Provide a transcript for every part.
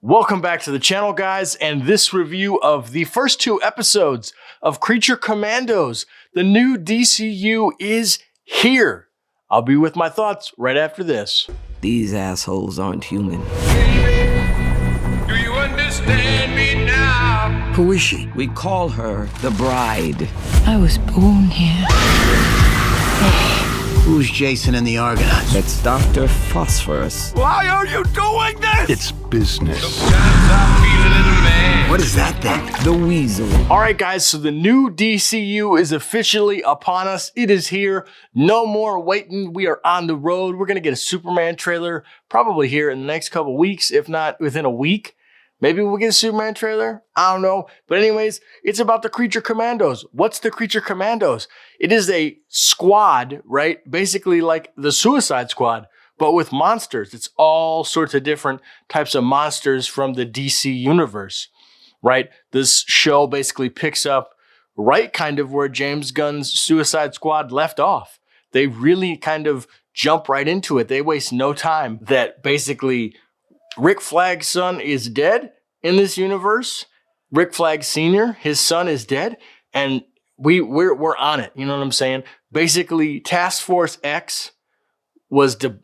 Welcome back to the channel, guys, and this review of the first two episodes of Creature Commandos. The new DCU is here. I'll be with my thoughts right after this. These assholes aren't human. Do you understand me now? Who is she? We call her the Bride. I was born here. Who's Jason and the Argonauts? That's Dr. Phosphorus. Why are you doing this? It's business. Sometimes I feel a little man. What is that thing? The Weasel. All right, guys, so the new DCU is officially upon us. It is here. No more waiting. We are on the road. We're going to get a Superman trailer probably here in the next couple weeks, if not within a week. Maybe we'll get a Superman trailer. I don't know. But anyways, it's about the Creature Commandos. What's the Creature Commandos? It is a squad, right? Basically like the Suicide Squad, but with monsters. It's all sorts of different types of monsters from the DC universe, right? This show basically picks up right kind of where James Gunn's Suicide Squad left off. They really kind of jump right into it. They waste no time. That basically Rick Flag's son is dead in this universe. Rick Flag Sr., his son is dead, and we're on it. You know what I'm saying? Basically, Task Force X was done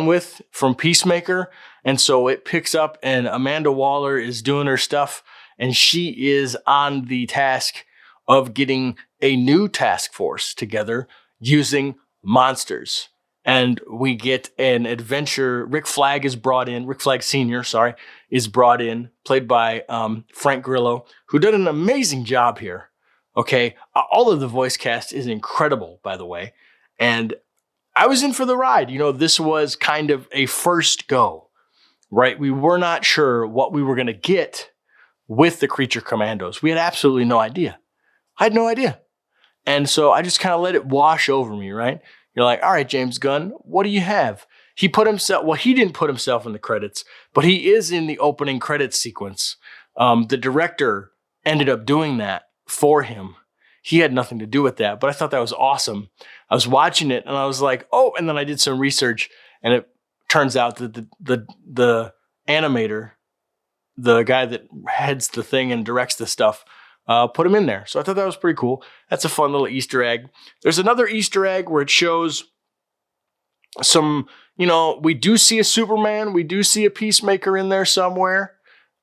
with from Peacemaker, and so it picks up, and Amanda Waller is doing her stuff, and she is on the task of getting a new task force together using monsters. And we get an adventure. Rick Flag Sr., is brought in, played by Frank Grillo, who did an amazing job here. Okay, all of the voice cast is incredible, by the way. And I was in for the ride. You know, this was kind of a first go, right? We were not sure what we were going to get with the Creature Commandos. We had absolutely no idea. I had no idea. And so I just kind of let it wash over me, right? You're like, all right, James Gunn, what do you have? He didn't put himself in the credits, but he is in the opening credits sequence. The director ended up doing that for him. He had nothing to do with that, but I thought that was awesome. I was watching it and I was like, oh, and then I did some research and it turns out that the animator, the guy that heads the thing and directs the stuff, put him in there. So I thought that was pretty cool. That's a fun little Easter egg. There's another Easter egg where it shows some, we do see a Superman. We do see a Peacemaker in there somewhere.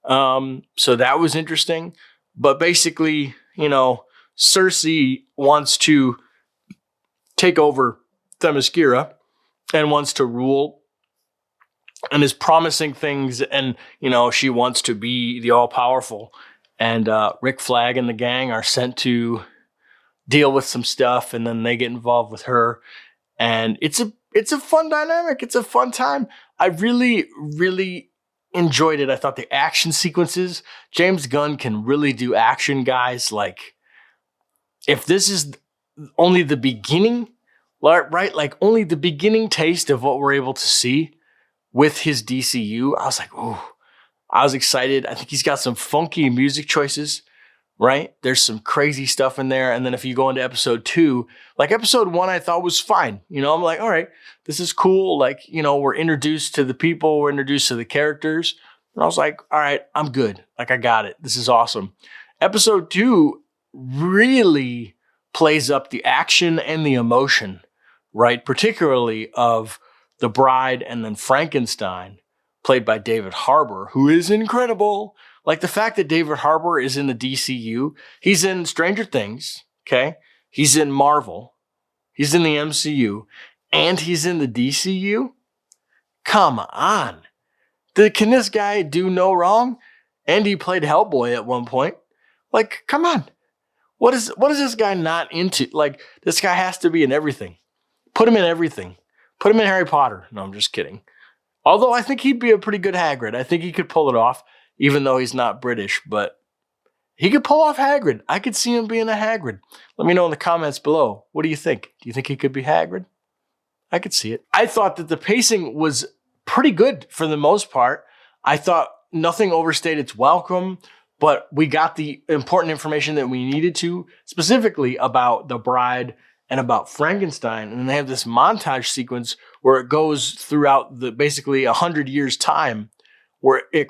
So that was interesting. But basically, Cersei wants to take over Themyscira and wants to rule and is promising things. And, she wants to be the all-powerful. And Rick Flag and the gang are sent to deal with some stuff, and then they get involved with her. And it's a fun dynamic. It's a fun time. I really, really enjoyed it. I thought the action sequences, James Gunn can really do action, guys. Like, if this is only the beginning, right? Like only the beginning taste of what we're able to see with his DCU, I was like, ooh. I was excited. I think he's got some funky music choices, right? There's some crazy stuff in there. And then if you go into episode 2, like episode 1, I thought was fine. I'm like, all right, this is cool. Like, we're introduced to the people. We're introduced to the characters. And I was like, all right, I'm good. Like, I got it. This is awesome. Episode 2 really plays up the action and the emotion, right? Particularly of the Bride and then Frankenstein, played by David Harbour, who is incredible. Like the fact that David Harbour is in the DCU, he's in Stranger Things, okay? He's in Marvel, he's in the MCU, and he's in the DCU? Come on. Can this guy do no wrong? And he played Hellboy at one point. Like, come on. What is this guy not into? Like, this guy has to be in everything. Put him in everything. Put him in Harry Potter. No, I'm just kidding. Although I think he'd be a pretty good Hagrid. I think he could pull it off, even though he's not British. But he could pull off Hagrid. I could see him being a Hagrid. Let me know in the comments below. What do you think? Do you think he could be Hagrid? I could see it. I thought that the pacing was pretty good for the most part. I thought nothing overstayed its welcome, but we got the important information that we needed to, specifically about the Bride and about Frankenstein. And then they have this montage sequence where it goes throughout basically 100 years time where it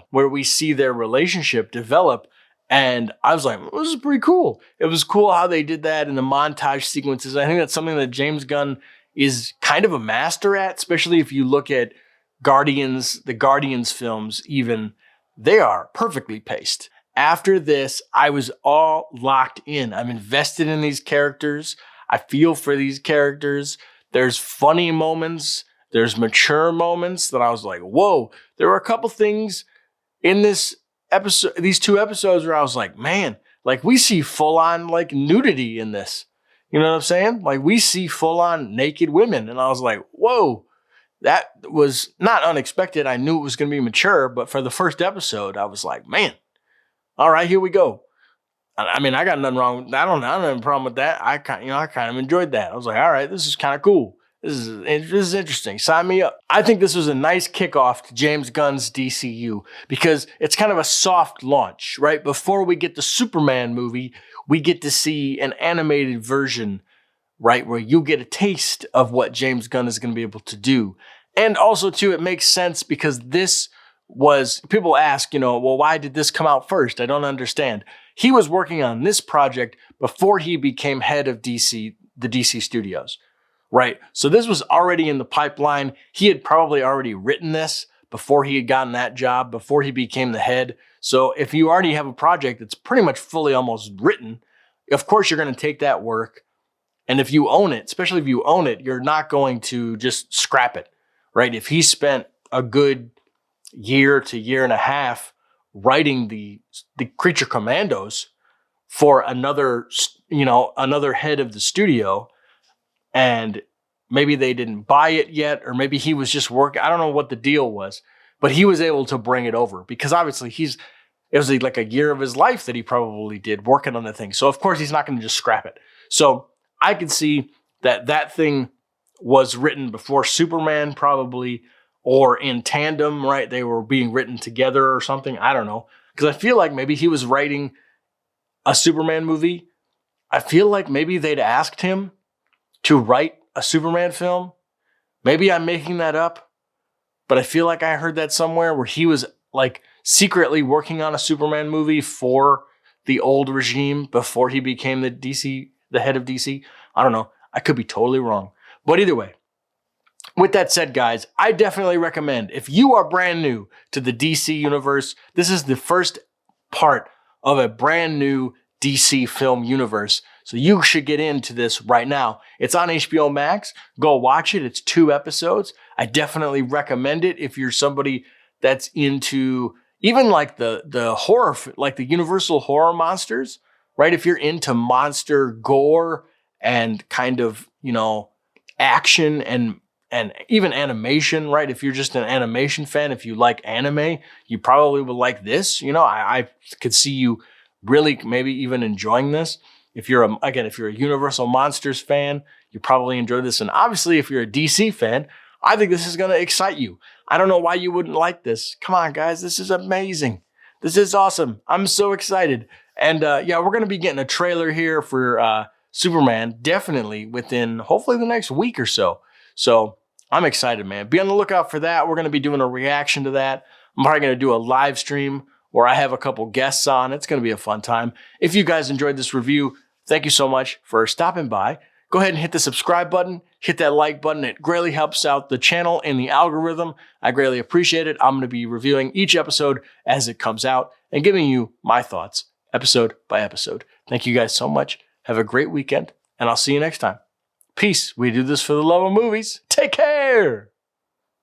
where we see their relationship develop. And I was like, this is pretty cool. It was cool how they did that in the montage sequences. I think that's something that James Gunn is kind of a master at, especially if you look at the Guardians films even. They are perfectly paced. After this, I was all locked in. I'm invested in these characters. I feel for these characters. There's funny moments. There's mature moments that I was like, whoa. There were a couple things in this episode, these 2 episodes, where I was like, man, like we see full on like nudity in this. You know what I'm saying? Like we see full on naked women. And I was like, whoa, that was not unexpected. I knew it was going to be mature, but for the first episode, I was like, man, all right, here we go. I mean, I got nothing wrong with that. I don't have a problem with that. I kind of enjoyed that. I was like, all right, this is kind of cool. This is interesting. Sign me up. I think this was a nice kickoff to James Gunn's DCU because it's kind of a soft launch, right? Before we get the Superman movie, we get to see an animated version, right? Where you get a taste of what James Gunn is going to be able to do. And also, too, it makes sense because this was, people ask, well, why did this come out first? I don't understand. He was working on this project before he became head of the DC studios, right? So this was already in the pipeline. He had probably already written this before he had gotten that job, before he became the head. So if you already have a project that's pretty much fully almost written, of course you're going to take that work. And if you own it, especially if you own it, you're not going to just scrap it, right? If he spent a good year to year and a half writing the Creature Commandos for another head of the studio, and maybe they didn't buy it yet, or maybe he was just working. I don't know what the deal was, but he was able to bring it over because obviously it was like a year of his life that he probably did working on the thing. So of course he's not going to just scrap it. So I could see that thing was written before Superman probably, or in tandem, right? They were being written together or something. I don't know. Because I feel like maybe he was writing a Superman movie. I feel like maybe they'd asked him to write a Superman film. Maybe I'm making that up, but I feel like I heard that somewhere where he was like secretly working on a Superman movie for the old regime before he became the head of DC. I don't know. I could be totally wrong. But either way, with that said, guys, I definitely recommend, if you are brand new to the DC universe, this is the first part of a brand new DC film universe. So you should get into this right now. It's on HBO Max. Go watch it. It's 2 episodes. I definitely recommend it if you're somebody that's into even like the horror, like the Universal horror monsters, right? If you're into monster gore and kind of, action and even animation, right? If you're just an animation fan, if you like anime, you probably would like this. I could see you really maybe even enjoying this. If you're a Universal Monsters fan, you probably enjoy this. And obviously, if you're a DC fan, I think this is going to excite you. I don't know why you wouldn't like this. Come on, guys. This is amazing. This is awesome. I'm so excited. And we're going to be getting a trailer here for Superman, definitely within hopefully the next week or so. So I'm excited, man. Be on the lookout for that. We're going to be doing a reaction to that. I'm probably going to do a live stream where I have a couple guests on. It's going to be a fun time. If you guys enjoyed this review, thank you so much for stopping by. Go ahead and hit the subscribe button. Hit that like button. It greatly helps out the channel and the algorithm. I greatly appreciate it. I'm going to be reviewing each episode as it comes out and giving you my thoughts episode by episode. Thank you guys so much. Have a great weekend, and I'll see you next time. Peace. We do this for the love of movies. Take care.